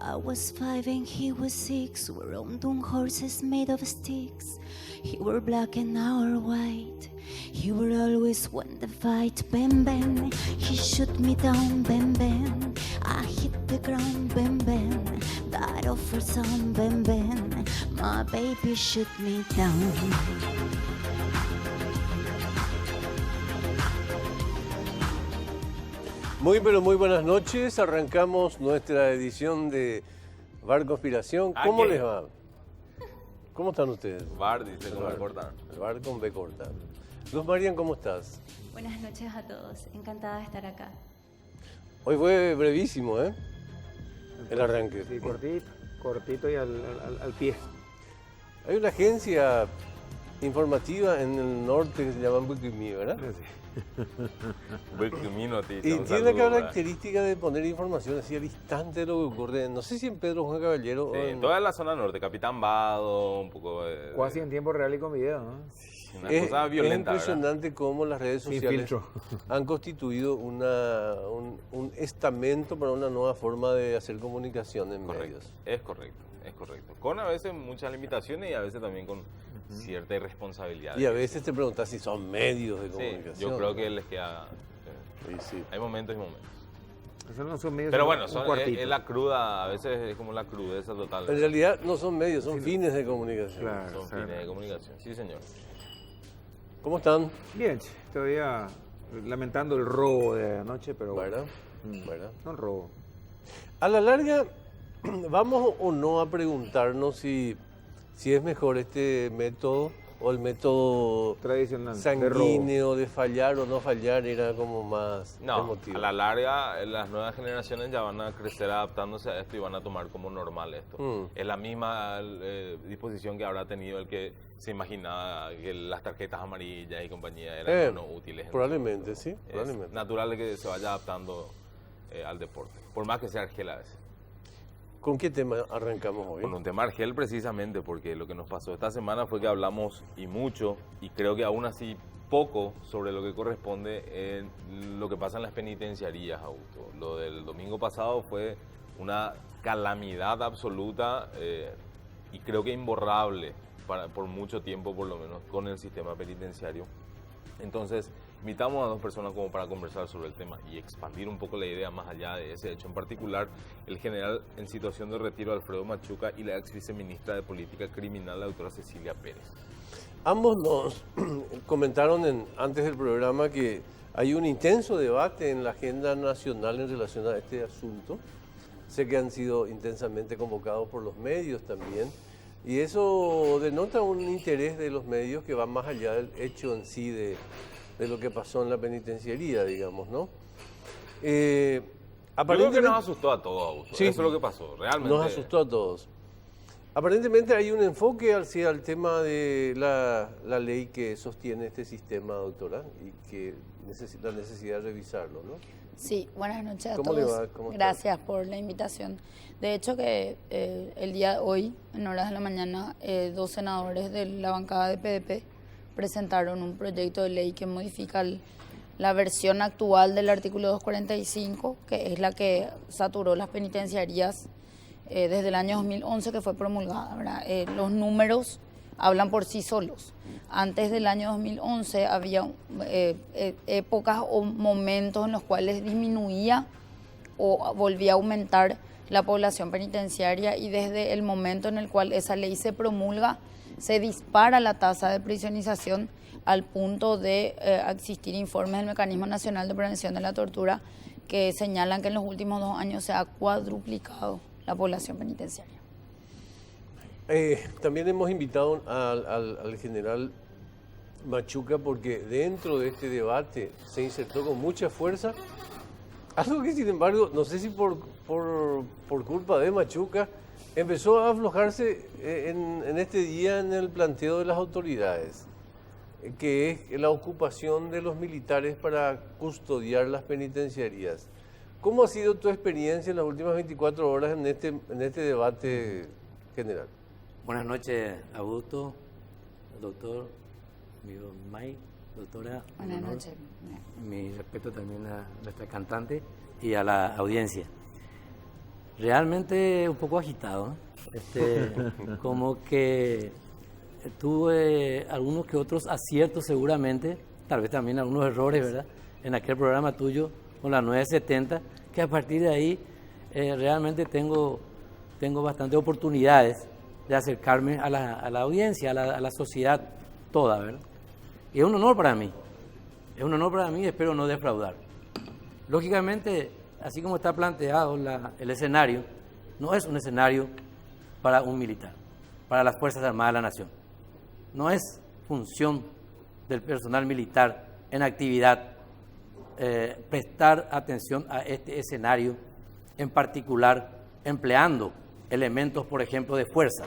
I was 5 and he was 6. We rode on horses made of sticks. He were black and I were white. He were always won the fight. Bam bam, he shoot me down. Bam bam, I hit the ground. Bam bam, that offer some. Bam bam, my baby shoot me down. Muy pero muy buenas noches, arrancamos nuestra edición de Bar Conspiración. ¿Cómo les va? ¿Cómo están ustedes? Bar, dice con B corta. El bar con B corta. Luz Marian, ¿cómo estás? Buenas noches a todos, encantada de estar acá. Hoy fue brevísimo, ¿eh? El arranque. Sí, cortito y al pie. Hay una agencia informativa en el norte que se llama Buquimí, ¿verdad? Y tiene la característica de poner información así al instante de lo que ocurre, no sé si en Pedro Juan Caballero sí, o en toda la zona norte, Capitán Vado, un poco Casi en tiempo real y con video, ¿no? Una cosa violenta, es impresionante, ¿verdad? Cómo las redes sociales han constituido un estamento para una nueva forma de hacer comunicación en medios. Es correcto. Con a veces muchas limitaciones y a veces también con cierta irresponsabilidad. Y a veces te preguntas si son medios de comunicación. Sí, yo creo que les queda... Sí. Hay momentos y momentos. Esos no son medios. Pero bueno, es la cruda, a veces es como la crudeza total. En realidad no son medios, son fines de comunicación. Claro, son fines de comunicación, sí señor. ¿Cómo están? Bien, todavía lamentando el robo de anoche, pero ¿Verdad? ¿verdad? No el robo. A la larga, vamos o no a preguntarnos si es mejor este método o el método Tradicional, sanguíneo de fallar o no fallar era como más No, emotivo. a la larga las nuevas generaciones ya van a crecer adaptándose a esto y van a tomar como normal esto. Es la misma disposición que habrá tenido el que se imaginaba que las tarjetas amarillas y compañía eran no útiles. Probablemente, sí. Es natural que se vaya adaptando al deporte, por más que sea argel a veces. ¿Con qué tema arrancamos hoy? Con un tema argel precisamente, porque lo que nos pasó esta semana fue que hablamos y mucho, y creo que aún así poco, sobre lo que corresponde en lo que pasa en las penitenciarías, Augusto. Lo del domingo pasado fue una calamidad absoluta y creo que imborrable por mucho tiempo, por lo menos, con el sistema penitenciario. Entonces, invitamos a dos personas como para conversar sobre el tema y expandir un poco la idea más allá de ese hecho. En particular, el general en situación de retiro Alfredo Machuca y la ex viceministra de Política Criminal, la doctora Cecilia Pérez. Ambos nos comentaron antes del programa que hay un intenso debate en la agenda nacional en relación a este asunto. Sé que han sido intensamente convocados por los medios también. Y eso denota un interés de los medios que va más allá del hecho en sí de lo que pasó en la penitenciaría, digamos, ¿no? Creo que nos asustó a todos, Augusto. Sí, eso es lo que pasó, realmente. Nos asustó a todos. Aparentemente hay un enfoque hacia el tema de la ley que sostiene este sistema, doctora, y que la necesidad de revisarlo, ¿no? Sí, buenas noches a ¿Cómo todos. le va? ¿Cómo Gracias por la invitación. De hecho que el día de hoy, en horas de la mañana, dos senadores de la bancada de PDP presentaron un proyecto de ley que modifica la versión actual del artículo 245, que es la que saturó las penitenciarías desde el año 2011 que fue promulgada, ¿verdad? Los números hablan por sí solos. Antes del año 2011 había épocas o momentos en los cuales disminuía o volvía a aumentar la población penitenciaria, y desde el momento en el cual esa ley se promulga se dispara la tasa de prisionización al punto de existir informes del Mecanismo Nacional de Prevención de la Tortura que señalan que en los últimos 2 años se ha cuadruplicado la población penitenciaria. También hemos invitado al general Machuca porque dentro de este debate se insertó con mucha fuerza algo que, sin embargo, no sé si por culpa de Machuca, empezó a aflojarse en este día en el planteo de las autoridades, que es la ocupación de los militares para custodiar las penitenciarías. ¿Cómo ha sido tu experiencia en las últimas 24 horas en este debate general? Buenas noches, Augusto, doctor, amigo Mike, doctora. Buenas noches. Mi respeto también a nuestra cantante y a la audiencia. Realmente un poco agitado, ¿eh? Como que tuve algunos que otros aciertos seguramente, tal vez también algunos errores, ¿verdad? En aquel programa tuyo con la 970, que a partir de ahí realmente tengo bastantes oportunidades de acercarme a la audiencia, a la sociedad toda, ¿verdad? Y es un honor para mí, y espero no defraudar. Lógicamente, así como está planteado el escenario, no es un escenario para un militar, para las Fuerzas Armadas de la Nación. No es función del personal militar en actividad prestar atención a este escenario, en particular empleando elementos, por ejemplo, de fuerza.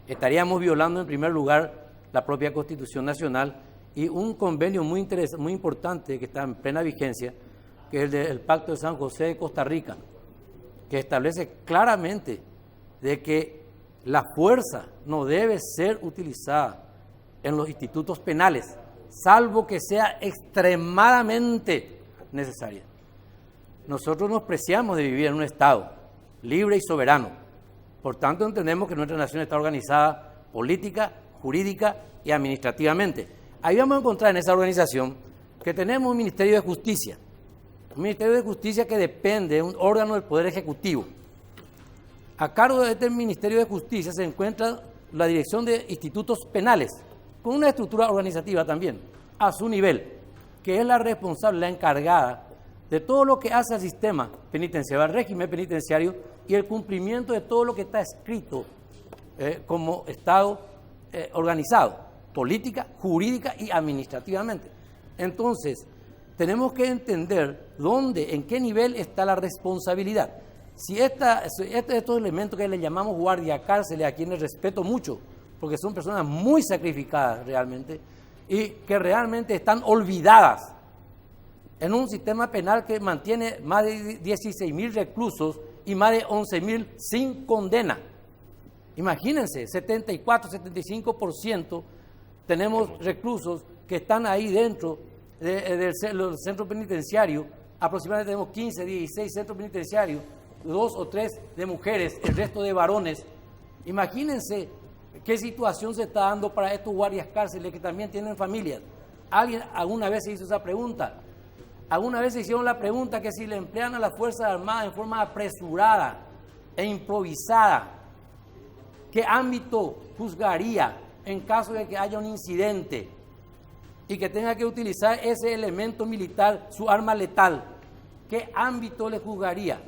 Estaríamos violando en primer lugar la propia Constitución Nacional y un convenio muy importante que está en plena vigencia, que es el Pacto de San José de Costa Rica, que establece claramente de que la fuerza no debe ser utilizada en los institutos penales, salvo que sea extremadamente necesaria. Nosotros nos preciamos de vivir en un Estado libre y soberano. Por tanto, entendemos que nuestra nación está organizada política, jurídica y administrativamente. Ahí vamos a encontrar en esa organización que tenemos un Ministerio de Justicia, que depende de un órgano del Poder Ejecutivo. A cargo de este Ministerio de Justicia se encuentra la Dirección de Institutos Penales, con una estructura organizativa también, a su nivel, que es la responsable, la encargada de todo lo que hace al sistema penitenciario, al régimen penitenciario y el cumplimiento de todo lo que está escrito como Estado organizado, política, jurídica y administrativamente. Entonces, tenemos que entender en qué nivel está la responsabilidad. Si estos elementos que le llamamos guardia cárceles, a quienes respeto mucho, porque son personas muy sacrificadas realmente, y que realmente están olvidadas en un sistema penal que mantiene más de 16.000 reclusos y más de 11.000 sin condena. Imagínense, 74-75% tenemos reclusos que están ahí dentro del centro penitenciario. Aproximadamente tenemos 15, 16 centros penitenciarios, 2 o 3 de mujeres, el resto de varones. Imagínense qué situación se está dando para estos guardias cárceles que también tienen familias. ¿Alguien alguna vez se hizo esa pregunta? ¿Alguna vez se hicieron la pregunta que si le emplean a las Fuerzas Armadas en forma apresurada e improvisada, qué ámbito juzgaría en caso de que haya un incidente y que tenga que utilizar ese elemento militar, su arma letal? ¿Qué ámbito le juzgaría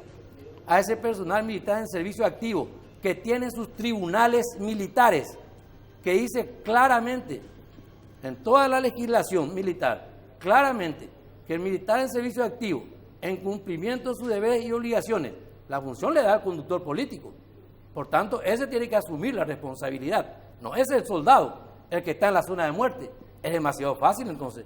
a ese personal militar en servicio activo que tiene sus tribunales militares, que dice claramente en toda la legislación militar, claramente, que el militar en servicio activo, en cumplimiento de sus deberes y obligaciones, la función le da al conductor político? Por tanto, ese tiene que asumir la responsabilidad, no es el soldado el que está en la zona de muerte. Es demasiado fácil entonces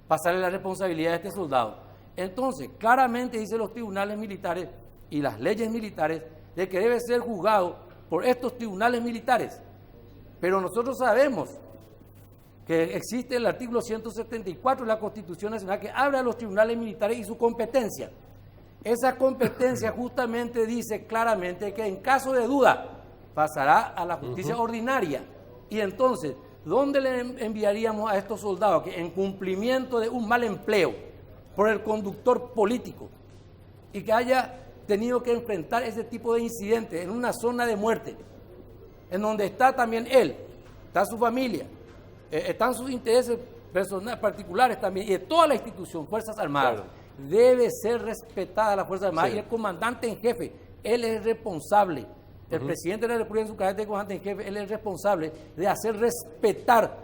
pasarle la responsabilidad a este soldado. Entonces, claramente dicen los tribunales militares y las leyes militares de que debe ser juzgado por estos tribunales militares. Pero nosotros sabemos que existe el artículo 174 de la Constitución Nacional que habla de los tribunales militares y su competencia. Esa competencia justamente dice claramente que en caso de duda pasará a la justicia ordinaria. Y entonces, ¿dónde le enviaríamos a estos soldados que en cumplimiento de un mal empleo por el conductor político y que haya tenido que enfrentar ese tipo de incidentes en una zona de muerte, en donde está también él, está su familia, están sus intereses personales particulares también, y de toda la institución, Fuerzas Armadas? Claro. Debe ser respetada la Fuerza Armada, sí. Y el comandante en jefe, él es responsable. El presidente de la República en su carácter de comandante en jefe, él es responsable de hacer respetar.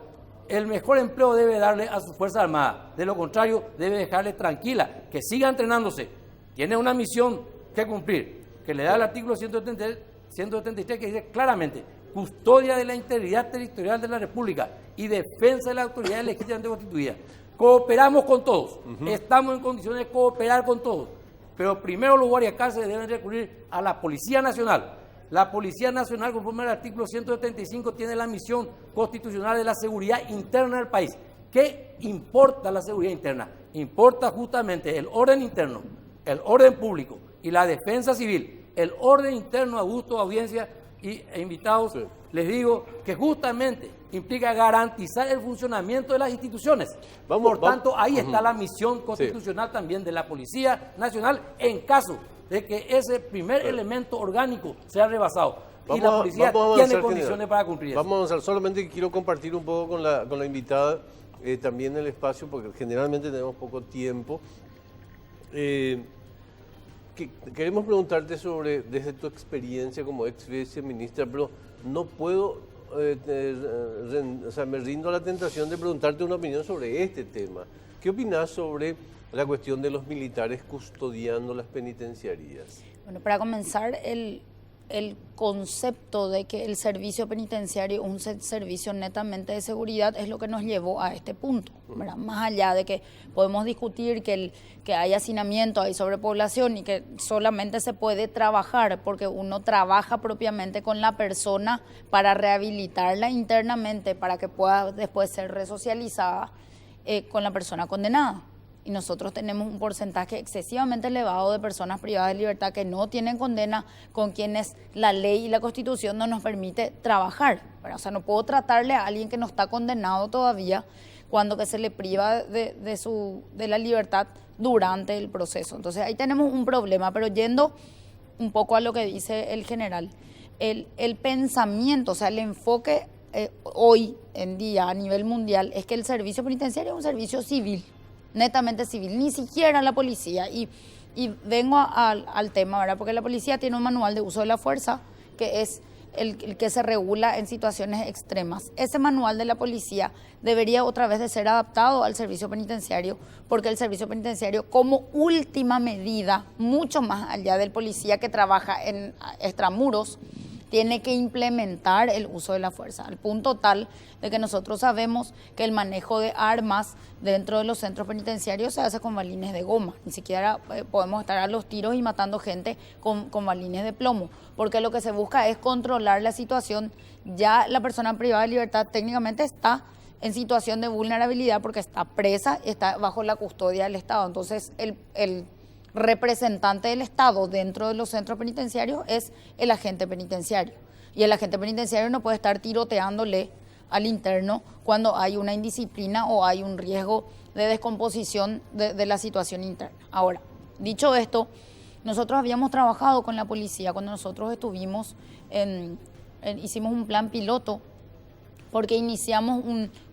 El mejor empleo debe darle a su Fuerza Armada. De lo contrario, debe dejarle tranquila, que siga entrenándose. Tiene una misión que cumplir, que le da el artículo 173, que dice claramente: custodia de la integridad territorial de la República y defensa de la autoridad legítimamente constituida. Cooperamos con todos, estamos en condiciones de cooperar con todos, pero primero los guardias cárceles deben recurrir a la Policía Nacional. La Policía Nacional, conforme al artículo 175, tiene la misión constitucional de la seguridad interna del país. ¿Qué importa la seguridad interna? Importa justamente el orden interno, el orden público y la defensa civil. el orden interno, Augusto, audiencia e invitados, Sí. les digo que justamente implica garantizar el funcionamiento de las instituciones. Por tanto, ahí está la misión constitucional también de la Policía Nacional en caso de que ese primer elemento orgánico sea rebasado. Y la policía vamos a tiene avanzar, condiciones general. para cumplir eso. Vamos a avanzar, solamente quiero compartir un poco con la invitada también el espacio, porque generalmente tenemos poco tiempo. Queremos preguntarte sobre, desde tu experiencia como ex viceministra, pero no puedo, o sea, me rindo a la tentación de preguntarte una opinión sobre este tema. ¿Qué opinas sobre la cuestión de los militares custodiando las penitenciarías? Bueno, para comenzar, el concepto de que el servicio penitenciario es un servicio netamente de seguridad es lo que nos llevó a este punto, ¿verdad? Más allá de que podemos discutir que hay hacinamiento, hay sobrepoblación y que solamente se puede trabajar porque uno trabaja propiamente con la persona para rehabilitarla internamente para que pueda después ser resocializada con la persona condenada. Y nosotros tenemos un porcentaje excesivamente elevado de personas privadas de libertad que no tienen condena, con quienes la ley y la Constitución no nos permite trabajar, ¿verdad? O sea, no puedo tratarle a alguien que no está condenado todavía cuando que se le priva de la libertad durante el proceso. Entonces ahí tenemos un problema, pero yendo un poco a lo que dice el general, el pensamiento, o sea, el enfoque hoy en día a nivel mundial es que el servicio penitenciario es un servicio civil, netamente civil, ni siquiera la policía. Y vengo al tema, ¿verdad? Porque la policía tiene un manual de uso de la fuerza que es el que se regula en situaciones extremas. Ese manual de la policía debería otra vez de ser adaptado al servicio penitenciario, porque el servicio penitenciario, como última medida, mucho más allá del policía que trabaja en extramuros, tiene que implementar el uso de la fuerza, al punto tal de que nosotros sabemos que el manejo de armas dentro de los centros penitenciarios se hace con balines de goma. Ni siquiera podemos estar a los tiros y matando gente con balines de plomo, porque lo que se busca es controlar la situación. Ya la persona privada de libertad técnicamente está en situación de vulnerabilidad porque está presa, está bajo la custodia del Estado. Entonces, el representante del Estado dentro de los centros penitenciarios es el agente penitenciario. Y el agente penitenciario no puede estar tiroteándole al interno cuando hay una indisciplina o hay un riesgo de descomposición de la situación interna. Ahora, dicho esto, nosotros habíamos trabajado con la policía cuando nosotros estuvimos hicimos un plan piloto porque iniciamos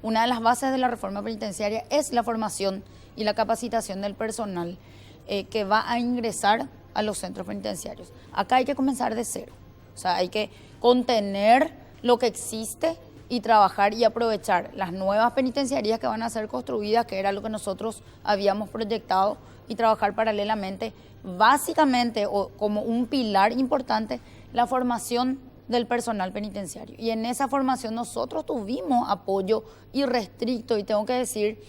una de las bases de la reforma penitenciaria es la formación y la capacitación del personal que va a ingresar a los centros penitenciarios. Acá hay que comenzar de cero, o sea, hay que contener lo que existe y trabajar y aprovechar las nuevas penitenciarías que van a ser construidas, que era lo que nosotros habíamos proyectado, y trabajar paralelamente, básicamente o como un pilar importante, la formación del personal penitenciario. Y en esa formación nosotros tuvimos apoyo irrestricto y tengo que decir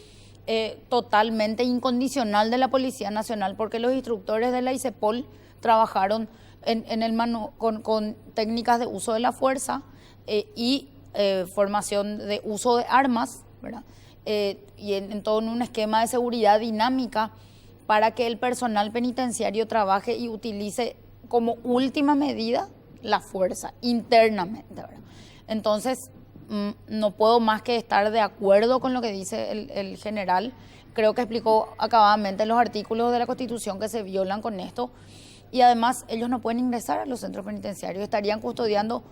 totalmente incondicional de la Policía Nacional, porque los instructores de la ICEPOL trabajaron con técnicas de uso de la fuerza y formación de uso de armas, ¿verdad? Y en todo un esquema de seguridad dinámica para que el personal penitenciario trabaje y utilice como última medida la fuerza internamente, ¿verdad? Entonces, no puedo más que estar de acuerdo con lo que dice el general. Creo que explicó acabadamente los artículos de la Constitución que se violan con esto. Y además, ellos no pueden ingresar a los centros penitenciarios, estarían custodiando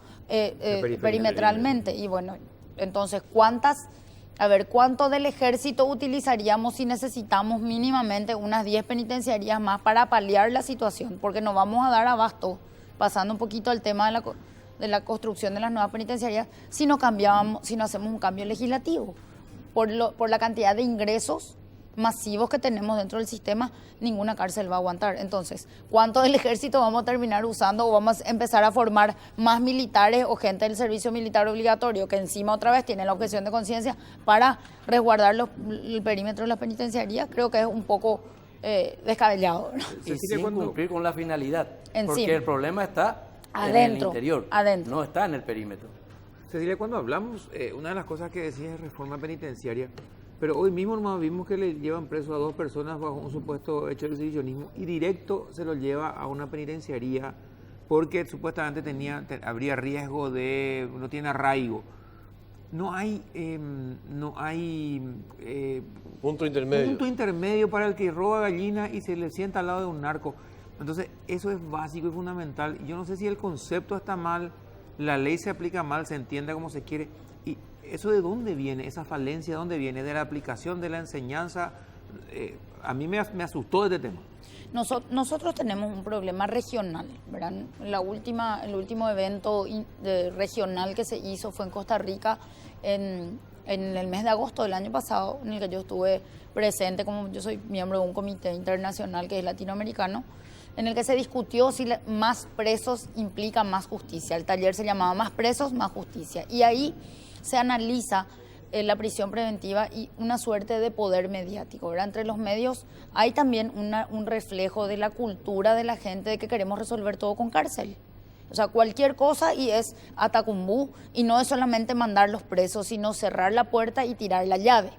perimetralmente. Y bueno, entonces, ¿cuánto del ejército utilizaríamos si necesitamos mínimamente unas 10 penitenciarías más para paliar la situación? Porque no vamos a dar abasto, pasando un poquito al tema de la construcción de las nuevas penitenciarías, si no hacemos un cambio legislativo. Por la cantidad de ingresos masivos que tenemos dentro del sistema, ninguna cárcel va a aguantar. Entonces, ¿cuánto del ejército vamos a terminar usando o vamos a empezar a formar más militares o gente del servicio militar obligatorio que encima otra vez tiene la objeción de conciencia para resguardar el perímetro de las penitenciarías? Creo que es un poco descabellado, ¿no? Y sin cumplir con la finalidad, Porque porque el problema está adentro, en el interior, adentro. no está en el perímetro. Cecilia, cuando hablamos, una de las cosas que decías es reforma penitenciaria, pero hoy mismo nomás vimos que le llevan preso a 2 personas bajo un supuesto hecho de sedicionismo y directo se los lleva a una penitenciaría porque supuestamente habría riesgo de, no tiene arraigo. No hay Punto intermedio. punto intermedio para el que roba gallina y se le sienta al lado de un narco. Entonces, eso es básico y fundamental. Yo no sé si el concepto está mal, la ley se aplica mal, se entienda como se quiere. ¿Y eso de dónde viene? ¿Esa falencia de dónde viene? ¿De la aplicación, de la enseñanza? A mí me asustó este tema. Nosotros tenemos un problema regional, ¿verdad? El último evento regional que se hizo fue en Costa Rica en el mes de agosto del año pasado, en el que yo estuve presente, como yo soy miembro de un comité internacional que es latinoamericano, en el que se discutió si más presos implica más justicia. El taller se llamaba Más presos, más justicia. Y ahí se analiza la prisión preventiva y una suerte de poder mediático, ¿verdad? Entre los medios hay también un reflejo de la cultura de la gente de que queremos resolver todo con cárcel. O sea, cualquier cosa y es atacumbú, y no es solamente mandar los presos, sino cerrar la puerta y tirar la llave.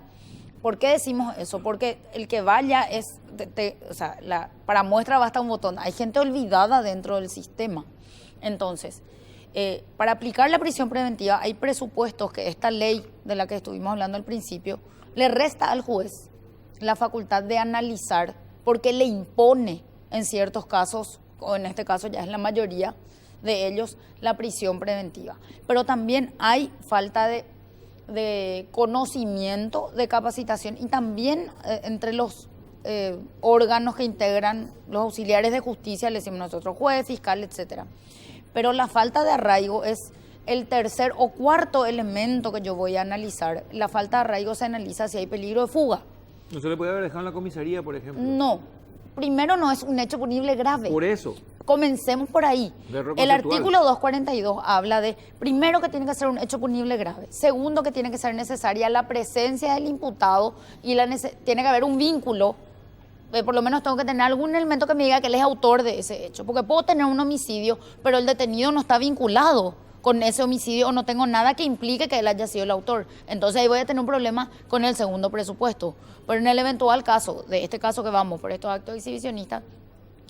¿Por qué decimos eso? Porque el que vaya es, para muestra basta un botón. Hay gente olvidada dentro del sistema. Entonces, para aplicar la prisión preventiva hay presupuestos que esta ley de la que estuvimos hablando al principio le resta al juez la facultad de analizar, porque le impone en ciertos casos, o en este caso ya es la mayoría de ellos, la prisión preventiva. Pero también hay falta de conocimiento, de capacitación, y también entre los órganos que integran los auxiliares de justicia, le decimos nosotros juez, fiscal, etcétera. Pero la falta de arraigo es el tercer o cuarto elemento que yo voy a analizar. La falta de arraigo se analiza si hay peligro de fuga. ¿No se le puede haber dejado en la comisaría, por ejemplo? No. Primero, no es un hecho punible grave. Por eso. Comencemos por ahí. El artículo 242 habla de, primero, que tiene que ser un hecho punible grave. Segundo, que tiene que ser necesaria la presencia del imputado y tiene que haber un vínculo. Por lo menos tengo que tener algún elemento que me diga que él es autor de ese hecho. Porque puedo tener un homicidio, pero el detenido no está vinculado con ese homicidio o no tengo nada que implique que él haya sido el autor. Entonces ahí voy a tener un problema con el segundo presupuesto. Pero en el eventual caso, de este caso que vamos por estos actos exhibicionistas,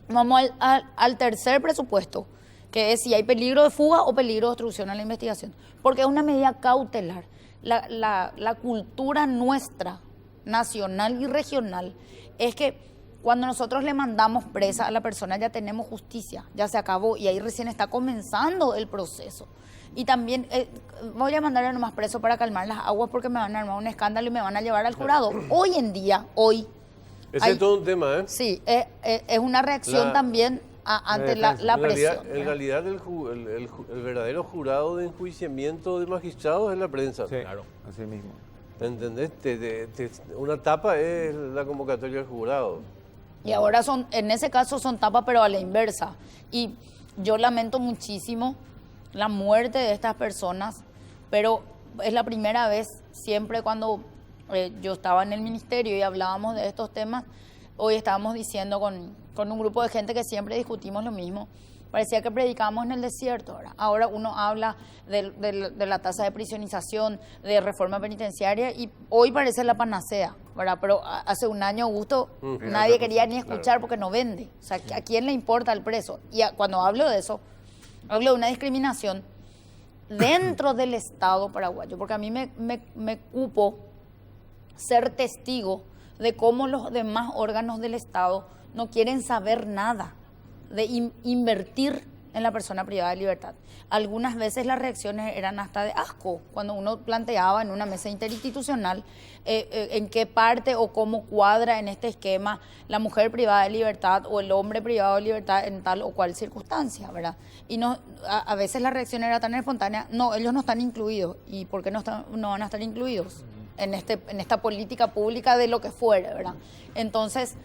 vamos al tercer presupuesto, que es si hay peligro de fuga o peligro de obstrucción a la investigación. Porque es una medida cautelar. La cultura nuestra, nacional y regional, es que cuando nosotros le mandamos presa a la persona ya tenemos justicia, ya se acabó y ahí recién está comenzando el proceso. Y también voy a mandarle nomás preso para calmar las aguas porque me van a armar un escándalo y me van a llevar al jurado. Hoy en día, Ese es todo un tema, ¿eh? Sí, es una reacción también ante la presión. En realidad el verdadero jurado de enjuiciamiento de magistrados es la prensa. Sí, claro, así mismo. ¿Entendés? Una tapa es la convocatoria del jurado. Y ahora en ese caso son tapas, pero a la inversa. Y yo lamento muchísimo la muerte de estas personas, pero es la primera vez, siempre cuando yo estaba en el ministerio y hablábamos de estos temas, hoy estábamos diciendo con un grupo de gente que siempre discutimos lo mismo, parecía que predicábamos en el desierto. Ahora uno habla de la tasa de prisionización, de reforma penitenciaria, y hoy parece la panacea, ¿verdad? Pero hace un año, Augusto, nadie quería ni escuchar porque no vende. O sea, ¿a quién le importa el preso? Y cuando hablo de eso, hablo de una discriminación dentro del Estado paraguayo, porque a mí me cupo ser testigo de cómo los demás órganos del Estado no quieren saber nada de invertir en la persona privada de libertad. Algunas veces las reacciones eran hasta de asco, cuando uno planteaba en una mesa interinstitucional en qué parte o cómo cuadra en este esquema la mujer privada de libertad o el hombre privado de libertad en tal o cual circunstancia, ¿verdad? Y a veces la reacción era tan espontánea, no, ellos no están incluidos. ¿Y por qué no van a estar incluidos en esta política pública de lo que fuere, ¿verdad? Entonces,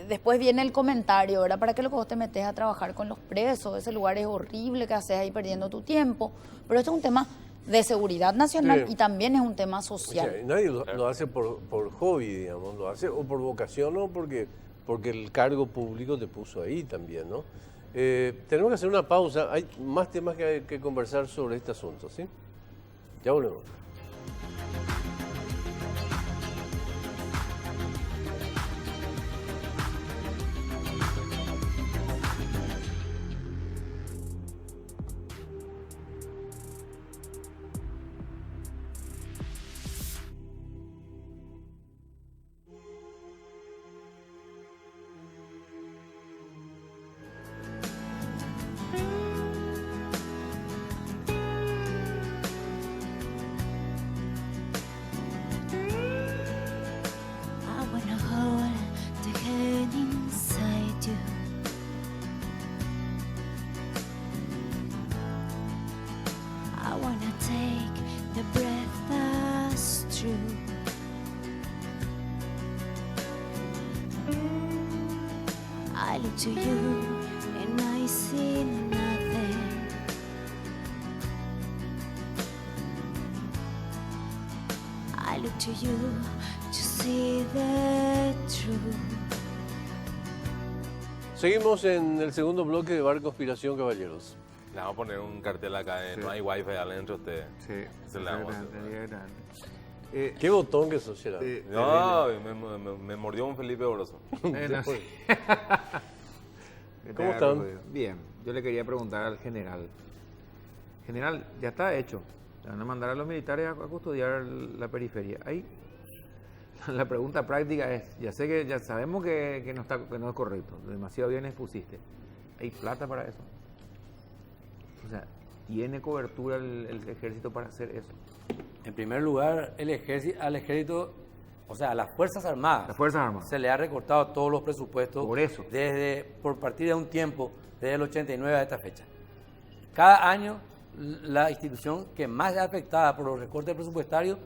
después viene el comentario, ¿verdad? ¿Para qué lo que vos te metes a trabajar con los presos? Ese lugar es horrible, que haces ahí perdiendo tu tiempo. Pero esto es un tema de seguridad nacional y también es un tema social. O sea, nadie lo hace por hobby, digamos, lo hace o por vocación o porque el cargo público te puso ahí también, ¿no? Tenemos que hacer una pausa, hay más temas que conversar sobre este asunto, ¿sí? Ya volvemos. look to you and I see nothing. I look to you to see the truth. Seguimos en el segundo bloque de Bar Conspiración, caballeros. Le vamos a poner un cartel acá de Sí. no hay wifi adentro ustedes. Sí, Se la vamos a hacer. Qué botón que sos, Gerardo. No, me mordió un Felipe Oroso. ¿Cómo están? Bien, yo le quería preguntar al general. General, ya está hecho. Le van a mandar a los militares a custodiar la periferia. Ahí, la pregunta práctica es, ya sé que ya sabemos que no es correcto, demasiado bien expusiste. ¿Hay plata para eso? O sea, ¿tiene cobertura el ejército para hacer eso? En primer lugar, al ejército, o sea, a las Fuerzas Armadas. Las Fuerzas Armadas. Se le ha recortado todos los presupuestos. Por eso. Por partir de un tiempo, desde el 89 a esta fecha. Cada año, la institución que más es afectada por los recortes presupuestarios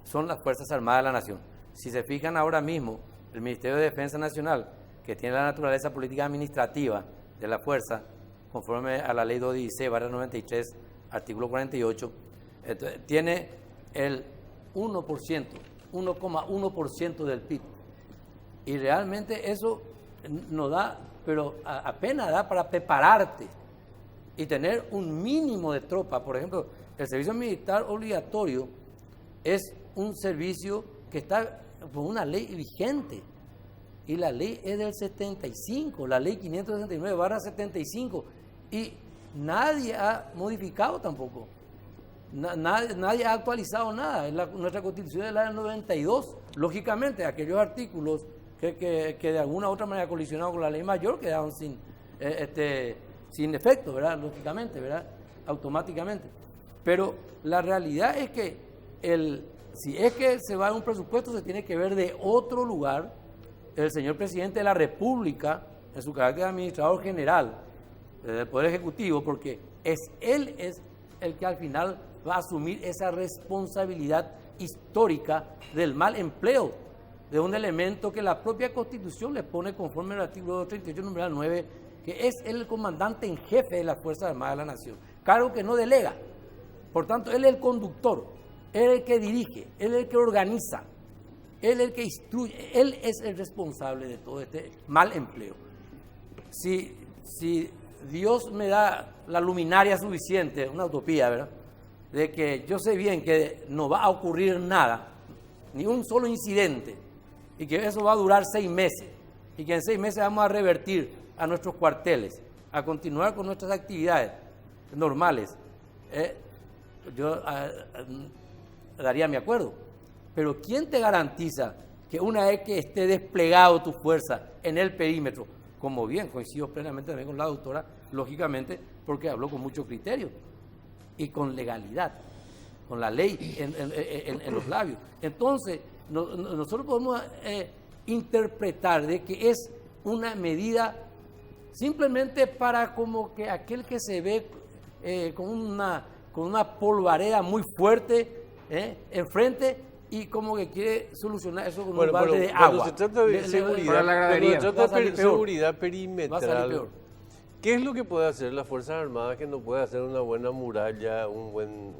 son las Fuerzas Armadas de la Nación. Si se fijan ahora mismo, el Ministerio de Defensa Nacional, que tiene la naturaleza política administrativa de la Fuerza, conforme a la Ley 216/93, artículo 48, tiene el 1%, 1,1% del PIB. Y realmente eso no da, pero apenas da para prepararte y tener un mínimo de tropa. Por ejemplo, el servicio militar obligatorio es un servicio que está por una ley vigente. Y la ley es del 75, la ley 569/75. Y nadie ha modificado tampoco. Nadie ha actualizado nada. Nuestra Constitución es la del 92. Lógicamente, aquellos artículos que de alguna u otra manera colisionaron con la ley mayor quedaron sin efecto, ¿verdad? Lógicamente, ¿verdad? Automáticamente. Pero la realidad es que si es que se va a un presupuesto, se tiene que ver de otro lugar. El señor presidente de la República, en su carácter de administrador general del Poder Ejecutivo, porque él es el que al final va a asumir esa responsabilidad histórica del mal empleo de un elemento que la propia Constitución le pone conforme al artículo 38, numeral 9, que es el comandante en jefe de las Fuerzas Armadas de la Nación, cargo que no delega. Por tanto, él es el conductor, él es el que dirige, él es el que organiza, él es el que instruye, él es el responsable de todo este mal empleo. Si Dios me da la luminaria suficiente, una utopía, ¿verdad?, de que yo sé bien que no va a ocurrir nada, ni un solo incidente, y que eso va a durar 6 meses, y que en 6 meses vamos a revertir a nuestros cuarteles, a continuar con nuestras actividades normales, yo daría mi acuerdo. Pero ¿quién te garantiza que una vez que esté desplegado tu fuerza en el perímetro, como bien coincido plenamente también con la doctora, lógicamente, porque habló con mucho criterio y con legalidad, con la ley en los labios? Entonces, nosotros podemos interpretar de que es una medida simplemente para como que aquel que se ve con una polvareda muy fuerte enfrente y como que quiere solucionar eso con un balde de agua. Cuando se trata de seguridad, para la gradería. cuando se trata de seguridad Va a salir perimetral, peor. ¿qué es lo que puede hacer las Fuerzas Armadas que no puede hacer una buena muralla, un buen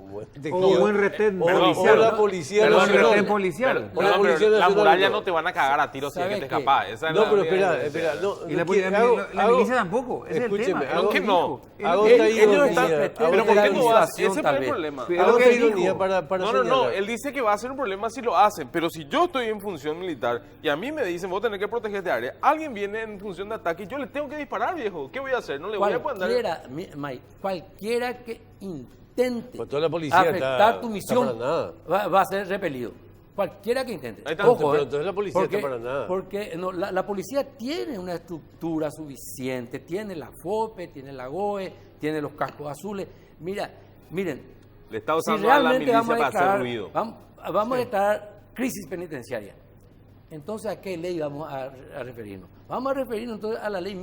O un buen retén o policial. la Policía Perdón, Nacional? retén policial. O la Perdón, Policía pero la Nacional muralla no. no te van a cagar a tiros si es que ¿Sabe te qué? escapas. Esa es No, la pero única espera, diferencia. no. Y la, hago- la hago- milicia tampoco, ese es el escúcheme, tema. hago- ¿Por qué no? Hago Ellos esta Ellos ironía, están, hago pero esta ¿por qué no ironía. hacen? Ese fue el tal vez. problema. Pero Hago lo que esta dijo. ironía para No, señalar. él dice que va a ser un problema si lo hacen, pero si yo estoy en función militar y a mí me dicen vos tenés que proteger este área, alguien viene en función de ataque y yo le tengo que disparar, viejo. ¿Qué voy a hacer? No le voy a poder andar. Cualquiera que intente Pues toda la policía afectar tu está misión para nada. va a ser repelido. Cualquiera que intente. Ahí está. Pero entonces la policía porque, está para nada. Porque no, la policía tiene una estructura suficiente, tiene la FOPE, tiene la GOE, tiene los cascos azules. Miren, Le está si usando a la realmente milicia para declarar- hacer ruido. Vamos a declarar crisis penitenciaria. Entonces, ¿a qué ley vamos a referirnos? Vamos a referirnos entonces a la ley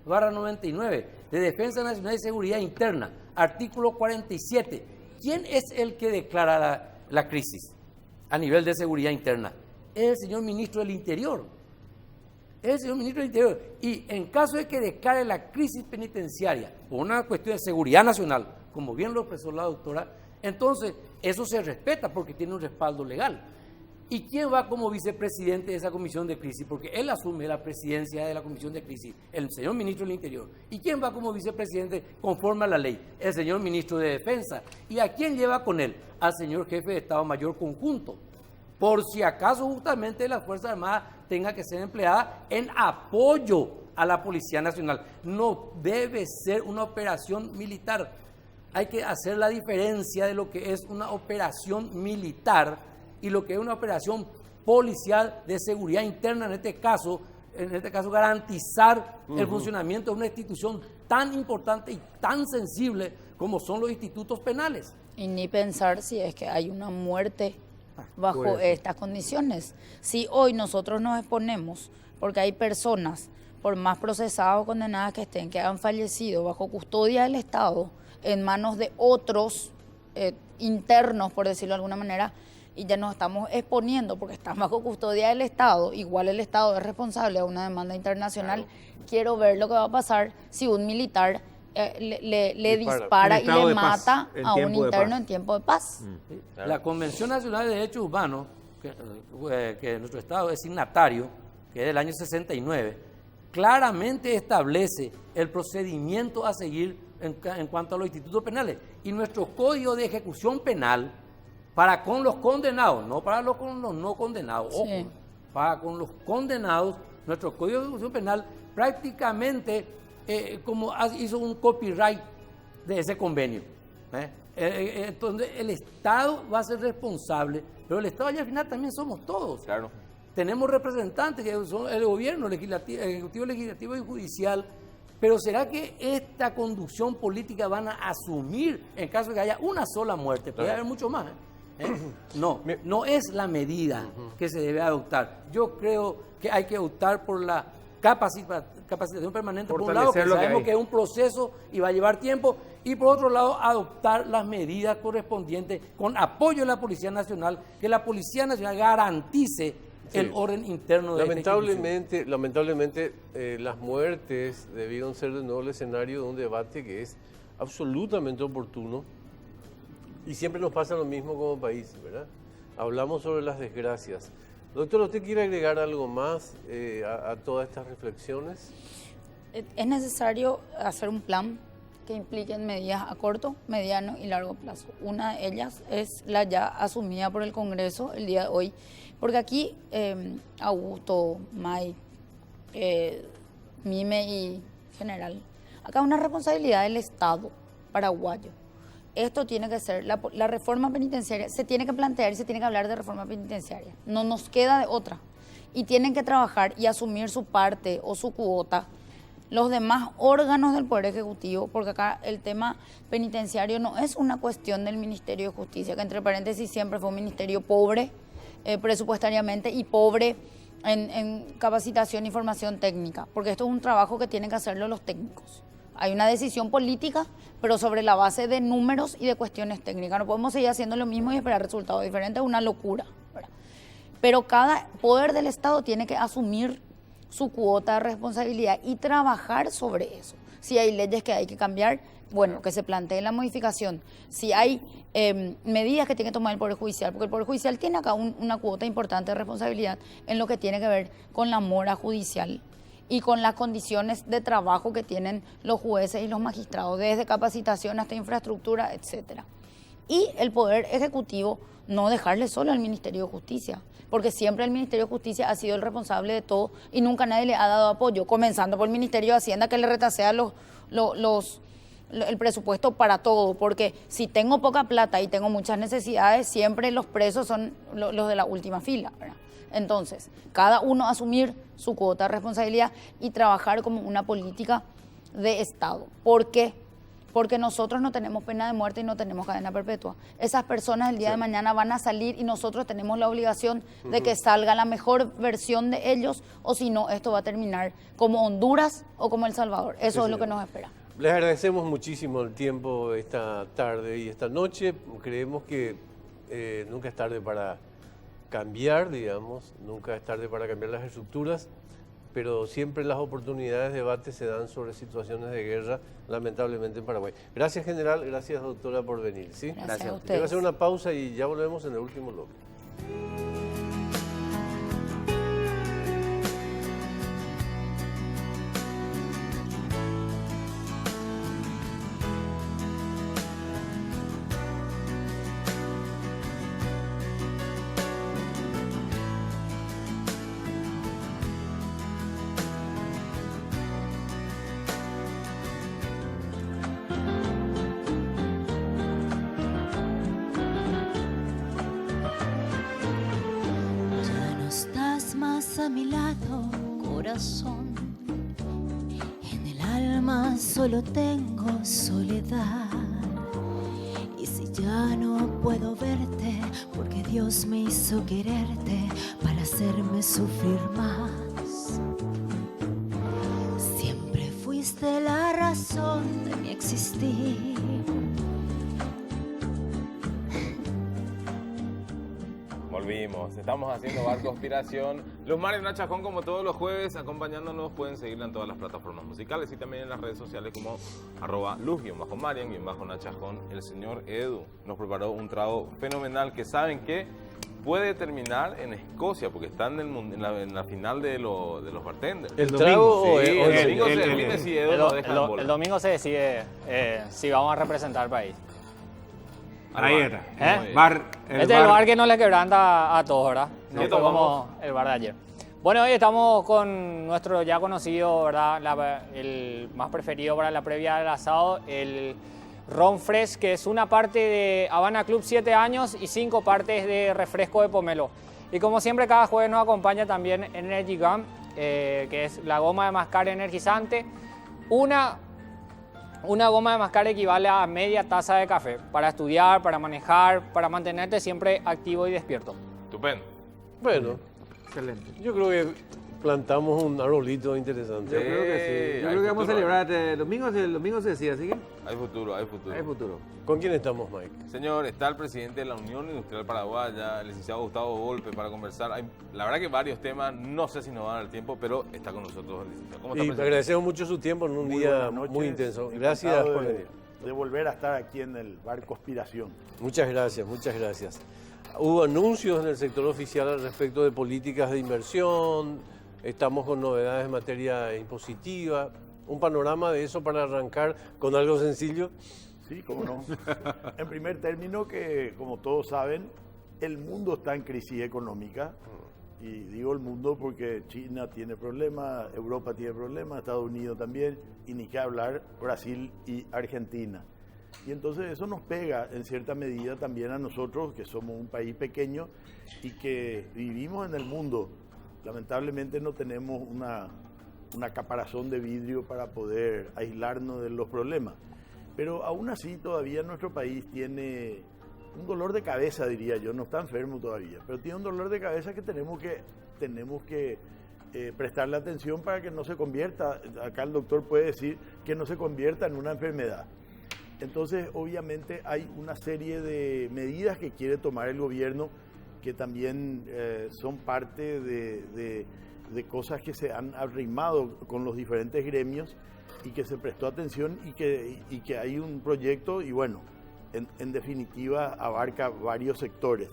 1337/99 de Defensa Nacional y Seguridad Interna, artículo 47. ¿Quién es el que declara la crisis a nivel de seguridad interna? Es el señor ministro del Interior. es el señor ministro del Interior. Y en caso de que declare la crisis penitenciaria por una cuestión de seguridad nacional, como bien lo expresó la doctora, entonces eso se respeta porque tiene un respaldo legal. ¿Y quién va como vicepresidente de esa comisión de crisis? Porque él asume la presidencia de la comisión de crisis, el señor ministro del Interior. ¿Y quién va como vicepresidente conforme a la ley? El señor ministro de Defensa. ¿Y a quién lleva con él? Al señor jefe de Estado Mayor Conjunto. Por si acaso justamente las Fuerzas Armadas tenga que ser empleada en apoyo a la Policía Nacional. No debe ser una operación militar. Hay que hacer la diferencia de lo que es una operación militar y lo que es una operación policial de seguridad interna, en este caso garantizar el funcionamiento de una institución tan importante y tan sensible como son los institutos penales. Y ni pensar si es que hay una muerte bajo estas condiciones. Si hoy nosotros nos exponemos, porque hay personas, por más procesadas o condenadas que estén, que han fallecido bajo custodia del Estado, en manos de otros internos, por decirlo de alguna manera, y ya nos estamos exponiendo porque están bajo custodia del Estado, igual el Estado es responsable de una demanda internacional. Claro. Quiero ver lo que va a pasar si un militar le dispara y le mata a un interno en tiempo de paz. Claro. La Convención Nacional de Derechos Humanos, que nuestro Estado es signatario, que es del año 69, claramente establece el procedimiento a seguir en cuanto a los institutos penales. Y nuestro Código de Ejecución Penal, para con los condenados, no para con los no condenados, ojo, sí. Para con los condenados, nuestro Código de Ejecución Penal prácticamente como hizo un copyright de ese convenio. Entonces el Estado va a ser responsable, pero el Estado al final también somos todos. Claro. Tenemos representantes que son el gobierno, ejecutivo, legislativo y judicial, pero ¿será que esta conducción política van a asumir en caso de que haya una sola muerte? Puede haber mucho más. No es la medida que se debe adoptar. Yo creo que hay que optar por la capacitación permanente, por un lado, que sabemos que es un proceso y va a llevar tiempo, y por otro lado, adoptar las medidas correspondientes con apoyo de la Policía Nacional, que la Policía Nacional garantice el orden interno de lamentablemente, las muertes debieron ser de nuevo el escenario de un debate que es absolutamente oportuno. Y siempre nos pasa lo mismo como país, ¿verdad? Hablamos sobre las desgracias. Doctor, ¿usted quiere agregar algo más a todas estas reflexiones? Es necesario hacer un plan que implique medidas a corto, mediano y largo plazo. Una de ellas es la ya asumida por el Congreso el día de hoy, porque aquí Augusto, May, Mime y General, acá hay una responsabilidad del Estado paraguayo. Esto tiene que ser, la reforma penitenciaria, se tiene que plantear y se tiene que hablar de reforma penitenciaria. No nos queda de otra. Y tienen que trabajar y asumir su parte o su cuota los demás órganos del Poder Ejecutivo, porque acá el tema penitenciario no es una cuestión del Ministerio de Justicia, que entre paréntesis siempre fue un ministerio pobre presupuestariamente y pobre en capacitación y formación técnica, porque esto es un trabajo que tienen que hacerlo los técnicos. Hay una decisión política, pero sobre la base de números y de cuestiones técnicas. No podemos seguir haciendo lo mismo y esperar resultados diferentes, es una locura, ¿verdad? Pero cada poder del Estado tiene que asumir su cuota de responsabilidad y trabajar sobre eso. Si hay leyes que hay que cambiar, bueno, que se plantee la modificación. Si hay medidas que tiene que tomar el Poder Judicial, porque el Poder Judicial tiene acá una cuota importante de responsabilidad en lo que tiene que ver con la mora judicial y con las condiciones de trabajo que tienen los jueces y los magistrados, desde capacitación hasta infraestructura, etcétera. Y el Poder Ejecutivo no dejarle solo al Ministerio de Justicia, porque siempre el Ministerio de Justicia ha sido el responsable de todo y nunca nadie le ha dado apoyo, comenzando por el Ministerio de Hacienda, que le retasea el presupuesto para todo, porque si tengo poca plata y tengo muchas necesidades, siempre los presos son los de la última fila, ¿verdad? Entonces, cada uno asumir su cuota de responsabilidad y trabajar como una política de Estado. ¿Por qué? Porque nosotros no tenemos pena de muerte y no tenemos cadena perpetua. Esas personas el día de mañana van a salir y nosotros tenemos la obligación de que salga la mejor versión de ellos, o si no, esto va a terminar como Honduras o como El Salvador. Eso es lo que nos espera. Les agradecemos muchísimo el tiempo esta tarde y esta noche. Creemos que nunca es tarde para cambiar, digamos, nunca es tarde para cambiar las estructuras. pero siempre las oportunidades de debate se dan sobre situaciones de guerra, lamentablemente en Paraguay. Gracias, general, gracias, doctora, por venir. ¿sí? Gracias a Quiero ustedes. hacer una pausa y ya volvemos en el último bloque. Ya no estás más a mi lado, corazón. En el alma solo tengo soledad. Y si ya no puedo verte, porque Dios me hizo quererte para hacerme sufrir más. Siempre fuiste la razón de mi existir. Volvimos, estamos haciendo Bar Conspiración. Los Mares Nachajón, como todos los jueves, acompañándonos. Pueden seguirla en todas las plataformas musicales y también en las redes sociales como @luz_marian_nachajón. El señor Edu nos preparó un trago fenomenal que saben que puede terminar en Escocia, porque están en la final de los bartenders. ¿El trago o Sí, el el domingo se define si Edu nos deja en bola. El domingo se decide si vamos a representar al país. Ahí bar. está. ¿Eh? Bar, Este es el bar que no le quebranta a todos, ¿verdad? No ¿Qué fue tomamos? como el bar de ayer. Bueno, hoy estamos con nuestro ya conocido, ¿verdad? El más preferido para la previa del asado, el Ron Fresh, que es una parte de Habana Club 7 años y 5 partes de refresco de pomelo. Y como siempre, cada jueves nos acompaña también Energy Gum, que es la goma de mascar energizante. Una goma de mascar equivale a media taza de café para estudiar, para manejar, para mantenerte siempre activo y despierto. Estupendo. Bueno, Excelente. yo creo que plantamos un arbolito interesante. Yo creo que sí. Yo hay creo que vamos a futuro. celebrar el domingo se decide, así que Hay futuro, hay futuro. hay futuro. ¿Con quién estamos, Mike? Señor, está el presidente de la Unión Industrial Paraguaya, el licenciado Gustavo Volpe, para conversar. Hay, la verdad que varios temas, no sé si nos van a dar el tiempo, pero está con nosotros el licenciado. ¿Cómo está, Y presidente? agradecemos mucho su tiempo en un día buenas noches. muy intenso. Gracias Encantado por venir. de volver a estar aquí en el Bar Conspiración. Muchas gracias, muchas gracias. Hubo anuncios en el sector oficial al respecto de políticas de inversión, estamos con novedades en materia impositiva, un panorama de eso para arrancar con algo sencillo. Sí, cómo no. En primer término, que como todos saben, el mundo está en crisis económica. Y digo el mundo porque China tiene problemas, Europa tiene problemas, Estados Unidos también, y ni qué hablar Brasil y Argentina. Y entonces eso nos pega en cierta medida también a nosotros, que somos un país pequeño y que vivimos en el mundo. Lamentablemente no tenemos una caparazón de vidrio para poder aislarnos de los problemas. Pero aún así todavía nuestro país tiene un dolor de cabeza, diría yo, no está enfermo todavía, pero tiene un dolor de cabeza que tenemos que prestarle atención para que no se convierta, acá el doctor puede decir, que no se convierta en una enfermedad. Entonces, obviamente hay una serie de medidas que quiere tomar el gobierno que también son parte de cosas que se han arrimado con los diferentes gremios y que se prestó atención y que hay un proyecto y bueno, en definitiva abarca varios sectores.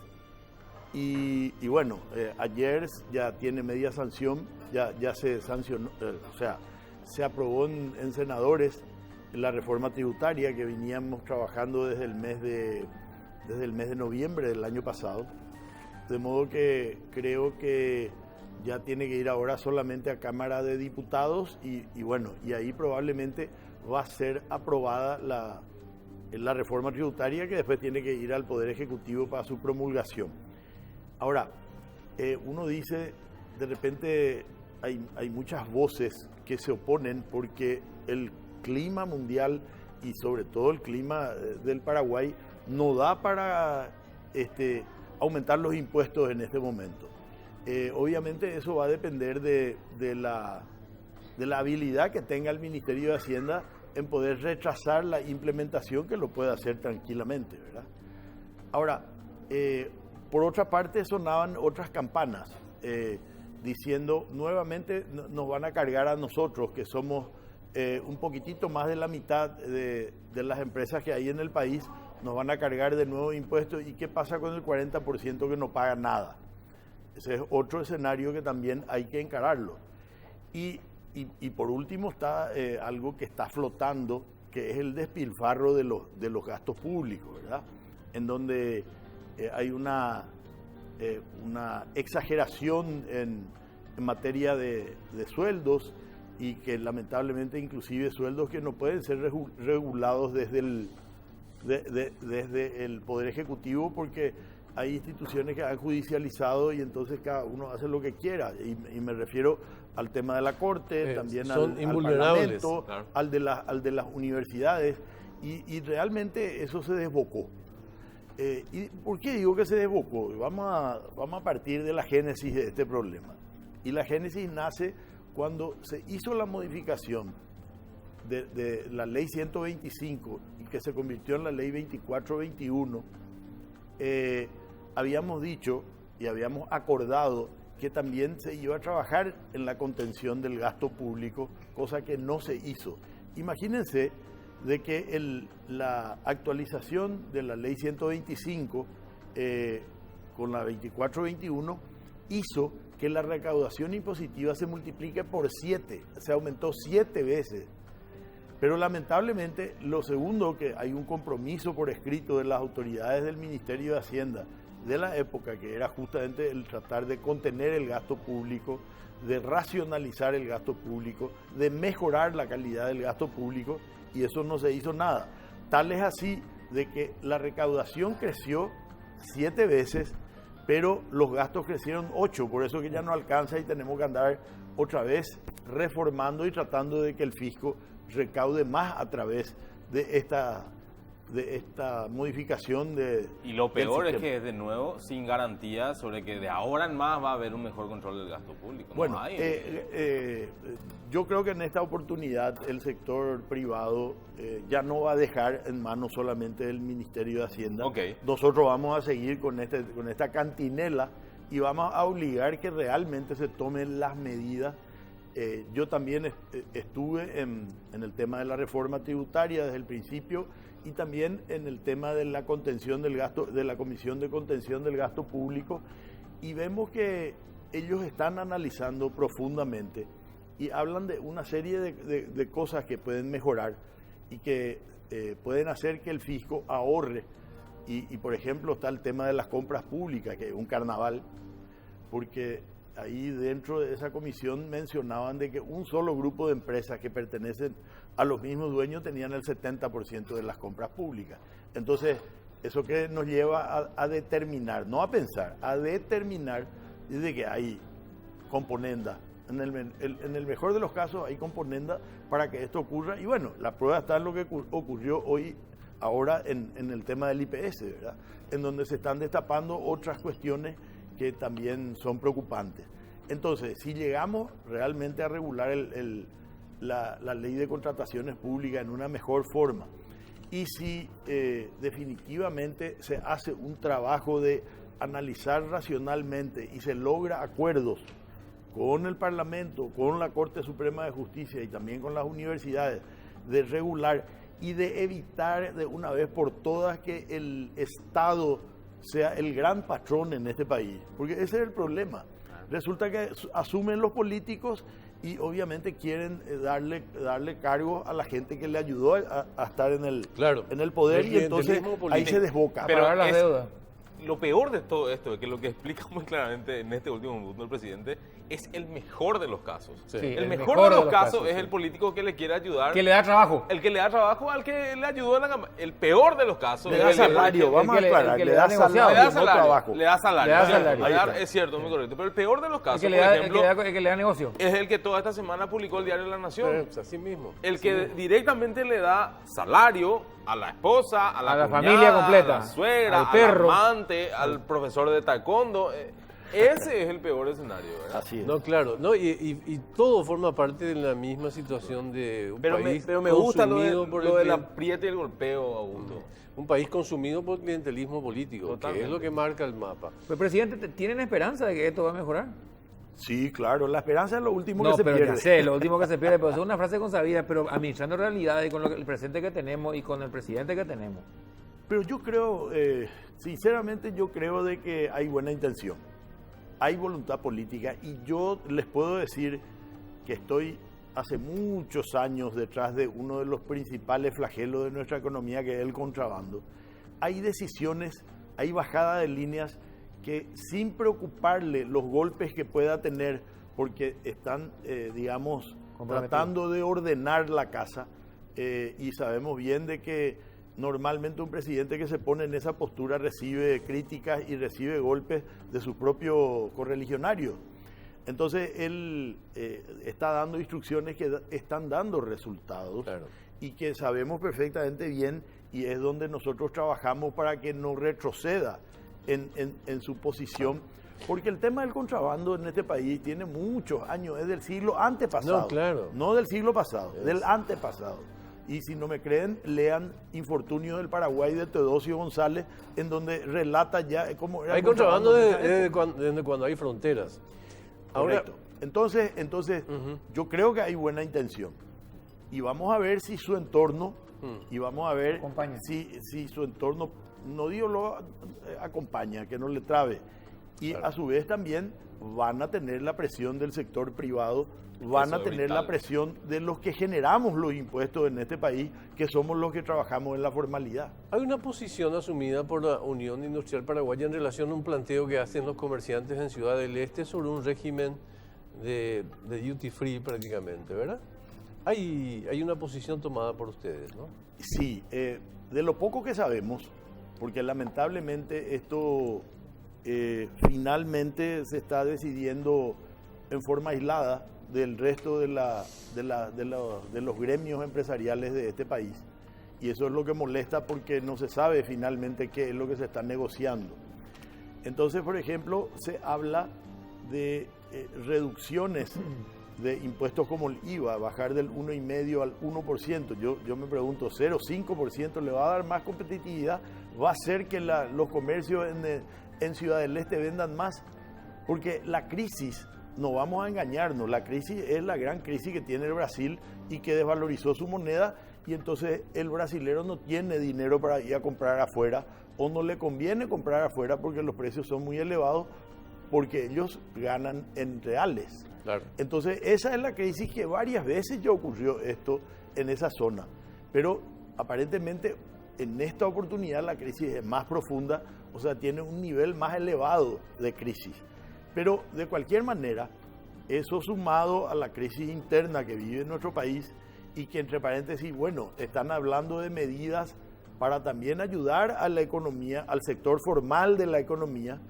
Y bueno, ayer ya tiene media sanción, ya se sancionó, o sea, se aprobó en senadores la reforma tributaria que veníamos trabajando desde el mes de noviembre del año pasado. De modo que creo que ya tiene que ir ahora solamente a Cámara de Diputados y bueno, y ahí probablemente va a ser aprobada la reforma tributaria que después tiene que ir al Poder Ejecutivo para su promulgación. Ahora, uno dice, de repente hay muchas voces que se oponen porque el clima mundial y sobre todo el clima del Paraguay no da para aumentar los impuestos en este momento. Obviamente eso va a depender de la habilidad que tenga el Ministerio de Hacienda en poder retrasar la implementación, que lo puede hacer tranquilamente, ¿verdad? Ahora, por otra parte sonaban otras campanas. diciendo nuevamente nos van a cargar a nosotros, que somos un poquitito más de la mitad de las empresas que hay en el país, nos van a cargar de nuevo impuestos. ¿Y qué pasa con el 40% que no paga nada? Ese es otro escenario que también hay que encararlo. Y por último está algo que está flotando, que es el despilfarro de los gastos públicos, ¿verdad? En donde hay una exageración en materia de sueldos, y que lamentablemente inclusive sueldos que no pueden ser regulados desde el Poder Ejecutivo, porque hay instituciones que han judicializado y entonces cada uno hace lo que quiera. Y me refiero al tema de la Corte, también al Parlamento, claro, al de las universidades, y realmente eso se desbocó. ¿Y por qué digo que se desbocó? Vamos a partir de la génesis de este problema. Y la génesis nace cuando se hizo la modificación de la ley 125 y que se convirtió en la ley 2421. Habíamos dicho y habíamos acordado que también se iba a trabajar en la contención del gasto público, cosa que no se hizo. Imagínense de que la actualización de la ley 125 con la 2421 hizo que la recaudación impositiva se multiplique por 7, se aumentó 7 veces. Pero lamentablemente, lo segundo, que hay un compromiso por escrito de las autoridades del Ministerio de Hacienda de la época, que era justamente el tratar de contener el gasto público, de racionalizar el gasto público, de mejorar la calidad del gasto público, y eso no se hizo nada. Tal es así de que la recaudación creció 7 veces, pero los gastos crecieron 8, por eso que ya no alcanza y tenemos que andar otra vez reformando y tratando de que el fisco recaude más a través de esta modificación Y lo peor es que es de nuevo sin garantía sobre que de ahora en más va a haber un mejor control del gasto público. Bueno, yo creo que en esta oportunidad el sector privado ya no va a dejar en manos solamente del Ministerio de Hacienda. Okay. Nosotros vamos a seguir con esta cantinela y vamos a obligar que realmente se tomen las medidas. Yo también estuve en el tema de la reforma tributaria desde el principio, y también en el tema de la contención del gasto, de la Comisión de Contención del Gasto Público, y vemos que ellos están analizando profundamente y hablan de una serie de cosas que pueden mejorar y que pueden hacer que el fisco ahorre. Y por ejemplo está el tema de las compras públicas, que es un carnaval, porque ahí dentro de esa comisión mencionaban de que un solo grupo de empresas que pertenecen a los mismos dueños tenían el 70% de las compras públicas. Entonces, eso que nos lleva a determinar, no a pensar, a determinar de que hay componenda. En el mejor de los casos hay componenda para que esto ocurra. Y bueno, la prueba está en lo que ocurrió ahora en el tema del IPS, ¿verdad? En donde se están destapando otras cuestiones que también son preocupantes. Entonces, si llegamos realmente a regular la ley de contrataciones públicas en una mejor forma, y si definitivamente se hace un trabajo de analizar racionalmente y se logra acuerdos con el Parlamento, con la Corte Suprema de Justicia y también con las universidades, de regular y de evitar de una vez por todas que el Estado sea el gran patrón en este país, porque ese es el problema. Resulta que asumen los políticos y obviamente quieren darle cargo a la gente que le ayudó a estar en el poder, y entonces ahí se desboca. Pero pagar las deudas. Lo peor de todo esto es que lo que explica muy claramente en este último punto el presidente es el mejor de los casos. Sí, el mejor de los casos es el político que le quiere ayudar. Que le da trabajo. El que le da trabajo al que le ayudó en la campaña. El peor de los casos le da salario, vamos a aclarar, le da salario, no trabajo. Le da salario. Le da salario. Es cierto, muy correcto. Pero el peor de los casos, por ejemplo, el que le da negocio. Es el que toda esta semana publicó el diario La Nación. Pues así mismo. El que directamente le da salario a la esposa, a la cuñada, familia completa, a la suegra, al perro, al amante, al profesor de taekwondo. Ese es el peor escenario, ¿verdad? Así es. No, claro, no, y todo forma parte de la misma situación de un país pero me gusta consumido por lo del el apriete y el golpeo, Augusto. un país consumido por clientelismo político, Totalmente. que es lo que marca el mapa. Pues, presidente, ¿tienen esperanza de que esto va a mejorar? Sí, claro, la esperanza es lo último No, que se pero pierde. ya sé, lo último que se pierde, pero es una frase consabida, pero administrando realidades con el presente que tenemos y con el presidente que tenemos. Pero yo creo, sinceramente yo creo de que hay buena intención, hay voluntad política y yo les puedo decir que estoy hace muchos años detrás de uno de los principales flagelos de nuestra economía, que es el contrabando. Hay decisiones, hay bajada de líneas que sin preocuparle los golpes que pueda tener, porque están, digamos, tratando de ordenar la casa, y sabemos bien de que normalmente un presidente que se pone en esa postura recibe críticas y recibe golpes de sus propios correligionarios. Entonces él está dando instrucciones que están dando resultados, Claro. y que sabemos perfectamente bien, y es donde nosotros trabajamos para que no retroceda en su posición, porque el tema del contrabando en este país tiene muchos años, es del siglo antepasado. No, claro. No del siglo pasado, del antepasado. Y si no me creen, lean Infortunio del Paraguay de Teodosio González, en donde relata ya cómo era Hay el contrabando en esa desde época. cuando hay fronteras. Ahora, Correcto. Entonces yo creo que hay buena intención. Y vamos a ver si su entorno, y vamos a ver Acompaña. si su entorno, no digo lo acompaña, que no le trabe. Y a su vez también van a tener la presión del sector privado, van Eso a es tener vital. la presión de los que generamos los impuestos en este país, que somos los que trabajamos en la formalidad. hay una posición asumida por la Unión Industrial Paraguaya en relación a un planteo que hacen los comerciantes en Ciudad del Este sobre un régimen de duty free prácticamente, ¿verdad? Hay una posición tomada por ustedes, ¿no? Sí, de lo poco que sabemos, porque lamentablemente esto finalmente se está decidiendo en forma aislada del resto de los gremios empresariales de este país. Y eso es lo que molesta, porque no se sabe finalmente qué es lo que se está negociando. Entonces, por ejemplo, se habla de reducciones de impuestos como el IVA, bajar del 1,5% al 1%. Yo me pregunto, 0,5% le va a dar más competitividad, va a hacer que los comercios en Ciudad del Este vendan más, porque la crisis, no vamos a engañarnos, la crisis es la gran crisis que tiene el Brasil y que desvalorizó su moneda, y entonces el brasilero no tiene dinero para ir a comprar afuera, o no le conviene comprar afuera porque los precios son muy elevados, porque ellos ganan en reales. Claro. Entonces esa es la crisis que varias veces ya ocurrió esto en esa zona, pero aparentemente en esta oportunidad la crisis es más profunda, o sea, tiene un nivel más elevado de crisis. Pero de cualquier manera, eso sumado a la crisis interna que vive nuestro país, y que entre paréntesis, bueno, están hablando de medidas para también ayudar a la economía, al sector formal de la economía,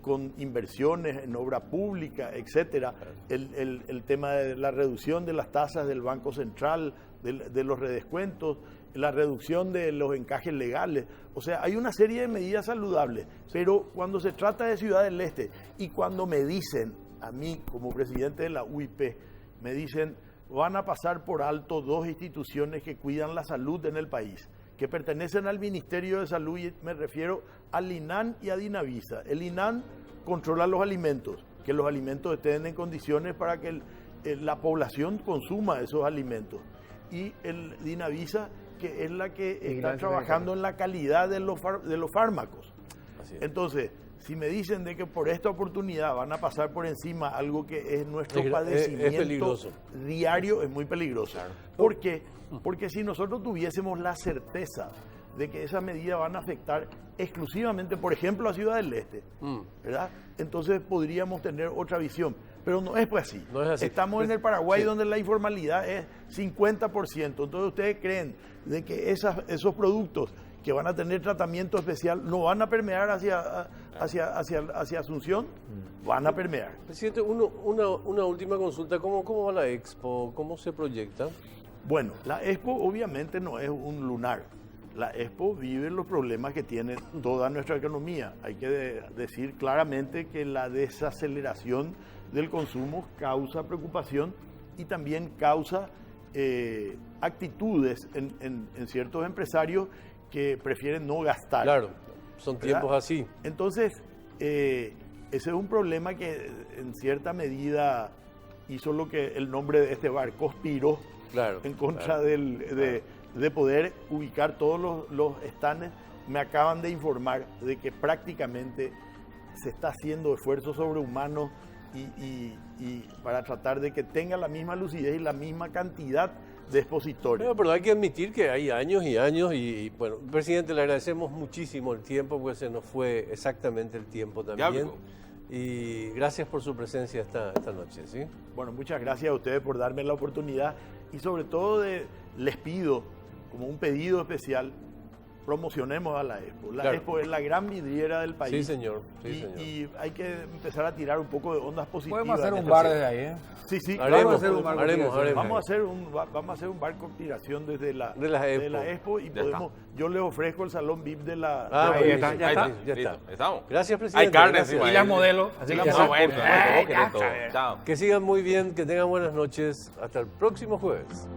con inversiones en obra pública, etcétera, el tema de la reducción de las tasas del Banco Central, de los redescuentos, la reducción de los encajes legales. O sea, hay una serie de medidas saludables, pero cuando se trata de Ciudad del Este, y cuando me dicen, a mí como presidente de la UIP, me dicen, van a pasar por alto dos instituciones que cuidan la salud en el país, que pertenecen al Ministerio de Salud, y me refiero al INAN y a Dinavisa. El INAN controla los alimentos, que los alimentos estén en condiciones para que la población consuma esos alimentos. Y el Dinavisa, que es la que está trabajando en la calidad de los fármacos. Así es. Entonces, si me dicen de que por esta oportunidad van a pasar por encima algo que es nuestro Es padecimiento peligroso. diario, es muy peligroso. ¿Por qué? Porque si nosotros tuviésemos la certeza de que esas medidas van a afectar exclusivamente, por ejemplo, a Ciudad del Este, ¿verdad? Entonces podríamos tener otra visión. Pero no es pues así. No es así. Estamos en el Paraguay, Sí. donde la informalidad es 50%. Entonces, ¿ustedes creen de que esos productos que van a tener tratamiento especial no van a permear hacia Asunción? Van a permear. Presidente, una última consulta. ¿Cómo va la Expo? ¿Cómo se proyecta? Bueno, la Expo obviamente no es un lunar. La Expo vive los problemas que tiene toda nuestra economía. Hay que decir claramente que la desaceleración del consumo causa preocupación, y también causa actitudes en ciertos empresarios que prefieren no gastar. Claro, son ¿verdad? tiempos así. Entonces, ese es un problema que en cierta medida hizo lo que el nombre de este bar conspiró Claro, en contra claro. de poder ubicar todos los stands. Me acaban de informar de que prácticamente se está haciendo esfuerzos sobrehumanos y para tratar de que tenga la misma lucidez y la misma cantidad de expositores. Pero hay que admitir que hay años y años y, bueno, presidente, le agradecemos muchísimo el tiempo, porque se nos fue exactamente el tiempo también. Diablo. Y gracias por su presencia esta noche, ¿sí? Bueno, muchas gracias a ustedes por darme la oportunidad y sobre todo les pido, como un pedido especial, promocionemos a la Expo. La Claro. Expo es la gran vidriera del Sí, país. señor. Sí, y, señor. y hay que empezar a tirar un poco de ondas positivas. Podemos hacer en un esta bar ciudad. desde ahí, ¿eh? Sí, sí, Haremos, claro, hacer un bar haremos. Vamos a hacer un bar con tiración desde De la Expo y Ya podemos, yo les ofrezco el salón VIP de la... Ah, de la ahí buenísimo. está, ya Ahí está. está, Ya listo, está. estamos. Gracias, presidente. Hay carne gracias. encima. Y las modelos, así que No, ya bueno, saben. por favor, que de todo. Chao. Que sigan muy bien, que tengan buenas noches. Hasta el próximo jueves.